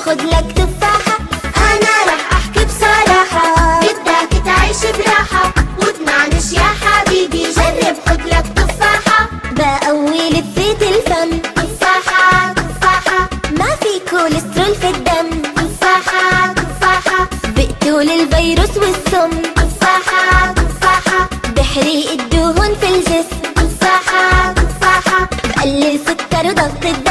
خد لك تفاحة. أنا راح أحكي بصراحة، بدك تعيش براحة وتنعنش يا حبيبي، جرب خد لك تفاحة. بقوي لذة الفم، تفاحة تفاحة، ما في كوليسترول في الدم. تفاحة تفاحة، بقتل الفيروس والسم. تفاحة تفاحة، بحرق الدهون في الجسم. تفاحة تفاحة، بقلل سكر وضغط الدم.